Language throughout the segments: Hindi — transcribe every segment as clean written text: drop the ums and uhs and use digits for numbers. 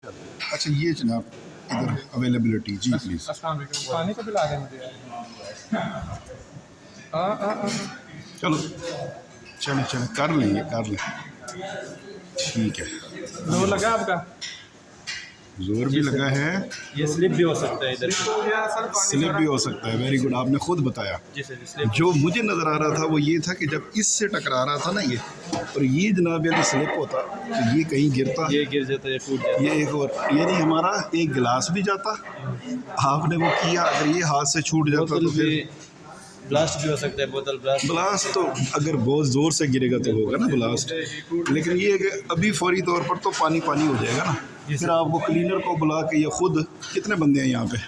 अच्छा ये जनाब इधर अवेलेबिलिटी जी प्लीज़। अस्सलाम वालेकुम। पानी का बिल आ गया मुझे यार। चलो चलो चलो कर लेंगे कर लें। ठीक है, लो लगा आपका। जोर भी लगा है, ये स्लिप भी हो सकता है इधर तो गया सर पानी स्लिप भी हो सकता है। वेरी गुड, आपने खुद बताया। जी सर स्लिप जो मुझे नज़र आ रहा था वो ये था कि जब इससे टकरा रहा था ना ये, और ये जनाब यदि स्लिप होता तो ये कहीं गिरता, ये गिर जाता है टूट जाता ये एक और ये नहीं हमारा एक गिलास भी जाता। आपने वो किया, अगर ये हाथ से छूट है। जाता बोतल तो भी फिर ब्लास्ट भी हो सकता है, बोतल ब्लास्ट। ब्लास्ट तो अगर बहुत ज़ोर से गिरेगा तो होगा ना ब्लास्ट, लेकिन ये है कि अभी फौरी तौर पर तो पानी पानी हो जाएगा ना। फिर आपको क्लीनर को बुला के, या खुद कितने बंदे हैं यहाँ पे?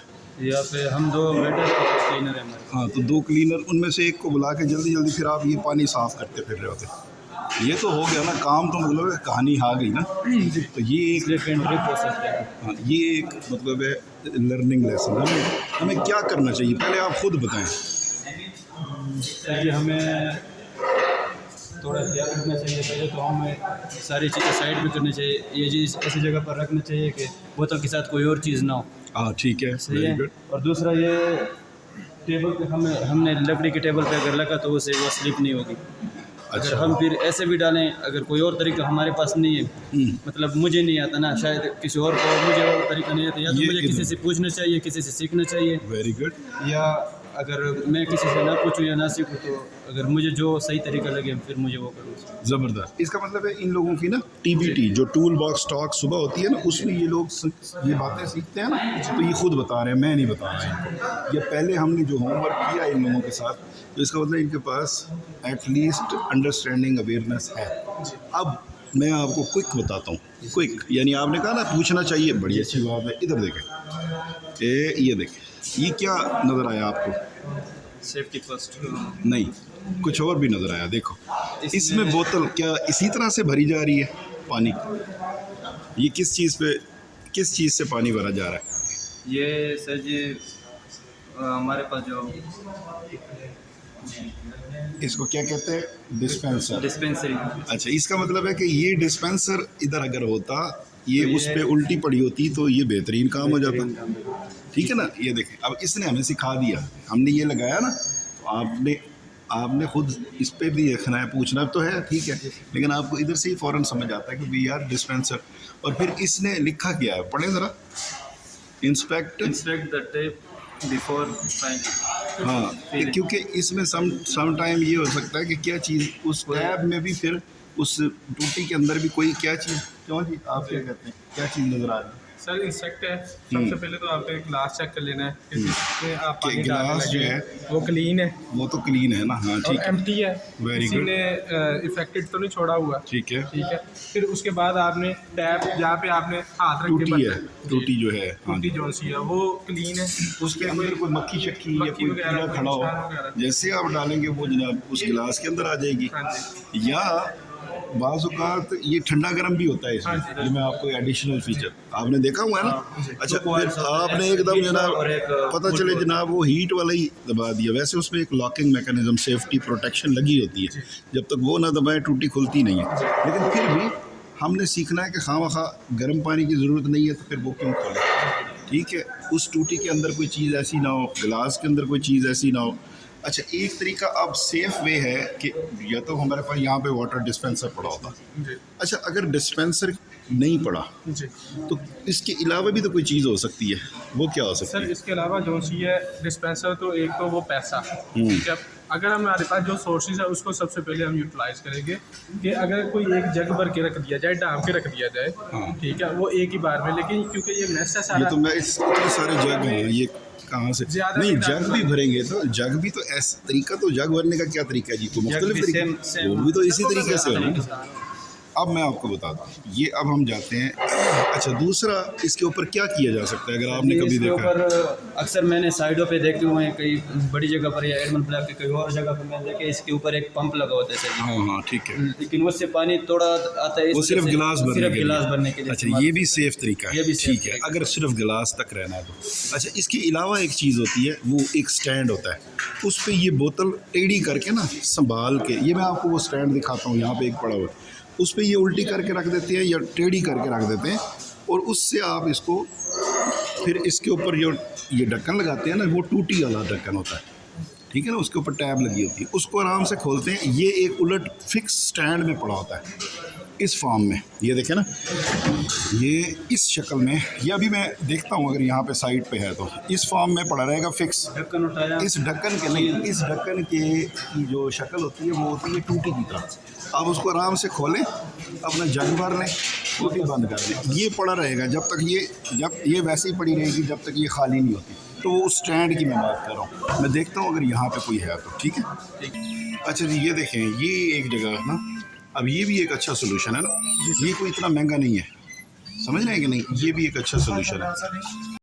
यहाँ पे हम दो वेटर क्लीनर है हमारे। हाँ तो दो क्लीनर, उनमें से एक को बुला के जल्दी जल्दी फिर आप ये पानी साफ़ करते फिर रहे होते। ये तो हो गया ना काम, तो मतलब कहानी आ गई ना। तो ये एक स्लिप एंड ड्रिप हो सकता है। हाँ, ये एक मतलब है लर्निंग लेसन। हमें क्या करना चाहिए पहले आप खुद बताएं। सर जी हमें थोड़ा ध्यान रखना चाहिए। पहले तो हमें सारी चीज़ें साइड में करनी चाहिए। ये चीज़ ऐसी जगह पर रखना चाहिए कि बोतल के साथ कोई और चीज़ ना हो। हाँ ठीक है, सही वेरी है। गुड। और दूसरा ये टेबल पे हमने लकड़ी के टेबल पे अगर लगा तो उससे वो स्लिप नहीं होगी। अगर अच्छा हम फिर ऐसे भी डालें, अगर कोई और तरीका हमारे पास नहीं है, मतलब मुझे नहीं आता ना, शायद किसी और को, मुझे और तरीका नहीं आता, या तो ये मुझे किसी से पूछना चाहिए, किसी से सीखना चाहिए, वेरी गुड। या अगर मैं किसी से ना पूछूं या ना सीखूं तो अगर मुझे जो सही तरीका लगे फिर मुझे वो करूँ। ज़बरदस्त। इसका मतलब है इन लोगों की ना TBT जो टूल बॉक्स टॉक सुबह होती है ना, उसमें ये लोग ये बातें सीखते हैं ना, तो ये खुद बता रहे हैं, मैं नहीं बता रहा इनको। ये पहले हमने जो होमवर्क किया इन लोगों के साथ, तो इसका मतलब इनके पास एटलीस्ट अंडरस्टैंडिंग अवेयरनेस है। अब मैं आपको क्विक बताता हूँ, क्विक यानी आपने कहा ना पूछना चाहिए, बड़ी अच्छी बात है। इधर देखें, ये देखें, ये क्या नज़र आया आपको? Safety first. नहीं, कुछ और भी नज़र आया। देखो इसमें बोतल क्या इसी तरह से भरी जा रही है पानी? ये किस चीज़ से पानी भरा जा रहा है? ये सर जी हमारे पास जो इसको क्या कहते हैं? डिस्पेंसर। डिस्पेंसरी। अच्छा, इसका मतलब है कि ये डिस्पेंसर इधर अगर होता, ये उस पे उल्टी पड़ी होती, तो ये बेहतरीन काम हो जाता। ठीक है ना। ये देखें, अब इसने हमें सिखा दिया, हमने ये लगाया ना, तो आपने खुद इस पे भी देखना है, पूछना तो है, ठीक है, लेकिन आपको इधर से ही फ़ौरन समझ आता है कि भाई यार डिस्पेंसर। और फिर इसने लिखा क्या है, पढ़ें ज़रा। Inspect the tape before find. हाँ, क्योंकि इसमें सम टाइम ये हो सकता है कि क्या चीज़ उस टैब में भी, फिर उस टूटी के अंदर भी कोई क्या चीज़, क्यों जी आप क्या कहते हैं, क्या चीज़ नज़र आ रही है? सर इंसेक्ट है। सबसे पहले तो आपको एक गिलास चेक कर लेना है कि जिसमें आप कि पानी डालने गिलास जो लगे है वो क्लीन है वो तो क्लीन है ना। हाँ और ठीक है, एम्प्टी है, Very किसी good. ने इफेक्टेड तो नहीं छोड़ा हुआ। ठीक है। ठीक है, फिर उसके बाद आपने टैप जहाँ पे आपने हाथ रख के टूटी है, बर्तन- टूटी जो है, हाँ टूटी जो सी है वो क्लीन है। उसके अंदर कोई मक्खी शक्की या मक्खी कोई वगैरह, कीड़ा कोई खड़ा निशान हो, वगैरह। जैसे आप डालेंगे वो जनाब उस गिलास के अंदर आ जाएगी। हाँ जी, या बाज़ औक़ात ये ठंडा गर्म भी होता है हाँ इसमें, जी। जो मैं आपको एडिशनल फीचर आपने देखा हुआ है ना। अच्छा, तो फिर आपने एकदम जनाब और एक पता चले जनाब वो हीट वाला ही दबा दिया। वैसे उसमें एक लॉकिंग मैकेनिज्म, सेफ्टी प्रोटेक्शन लगी होती है, जब तक वो ना दबाए टूटी खुलती नहीं है। लेकिन फिर भी हमने सीखना है कि खामखा गर्म पानी की ज़रूरत नहीं है, तो फिर वो क्यों खोलें? ठीक है, उस टूटी के अंदर कोई चीज़ ऐसी ना हो, गिलास के अंदर कोई चीज़ ऐसी ना हो। अच्छा, एक तरीका अब सेफ़ वे है कि या तो हमारे पास यहाँ पे वाटर डिस्पेंसर पड़ा होता। जी, अच्छा, अगर डिस्पेंसर नहीं पड़ा जी। तो इसके अलावा भी तो कोई चीज़ हो सकती है, वो क्या हो सकती सर है? इसके अलावा जो सी है डिस्पेंसर, तो एक तो वो पैसा, ठीक है। अगर हमारे पास जो सोर्सेज है उसको सबसे पहले हम यूटिलाइज करेंगे कि अगर कोई एक जग भर के रख दिया जाए, डाम के रख दिया जाए, ठीक है, वो एक ही बार में, लेकिन क्योंकि ये मैस है ये सारा, तो मैं इतने सारे जग हैं, ये कहाँ से? ज़्यादा नहीं, नहीं जग भी भरेंगे तो जग भी तो ऐसा तरीका, तो जग भरने का क्या तरीका है जी? तो मुख्तलिफ भी तरीके, सेम वो भी तो इसी तरीके से होना ना। अब मैं आपको बताता हूँ, ये अब हम जाते हैं। अच्छा, दूसरा इसके ऊपर क्या किया जा सकता है अगर आपने कभी इसके देखा है? ऊपर अक्सर मैंने साइडों पे देखे हुए हैं, कई बड़ी जगह पर या एडमंड ब्लॉक के कई और जगह पर मैंने देखे इसके ऊपर एक पंप लगा होता है सर जी। हाँ हाँ ठीक है, लेकिन उससे पानी थोड़ा आता है, वो सिर्फ गिलास भरने के लिए। अच्छा, इस्तेमाल ये भी होता सेफ तरीका है, ये भी safe ठीक है, अगर सिर्फ गिलास तक रहना है तो। अच्छा, इसके अलावा एक चीज़ होती है, वो एक स्टैंड होता है, उस पर ये बोतल टेढ़ी करके ना संभाल के, ये मैं आपको वो स्टैंड दिखाता हूँ, यहाँ पे एक पड़ा हुआ है, उस पर ये उल्टी करके रख देते हैं या टेढ़ी करके रख देते हैं, और उससे आप इसको फिर इसके ऊपर जो ये ढक्कन लगाते हैं ना, वो टूटी वाला ढक्कन होता है, ठीक है ना, उसके ऊपर टैब लगी होती है, उसको आराम से खोलते हैं। ये एक उलट फिक्स स्टैंड में पड़ा होता है इस फॉर्म में, ये देखें ना, ये इस शक्ल में। ये अभी मैं देखता हूँ अगर यहाँ पे साइड पे है तो इस फॉर्म में पड़ा रहेगा फिक्स। ढक्कन उठाया, इस ढक्कन के नहीं, इस ढक्कन के की जो शक्ल होती है वो होती है टूटी की तरह। आप उसको आराम से खोलें, अपना जग भर लें, टूटी बंद कर दें, ये पड़ा रहेगा जब तक ये वैसे ही पड़ी रहेगी जब तक ये खाली नहीं होती। तो वो उस स्टैंड की मैं बात कर रहा हूँ। मैं देखता हूँ अगर यहाँ पे कोई है तो, ठीक है। अच्छा जी, ये देखें, ये एक जगह है ना, अब ये भी एक अच्छा सोल्यूशन है ना, ये कोई इतना महंगा नहीं है, समझ रहे हैं कि नहीं, ये भी एक अच्छा सोल्यूशन है।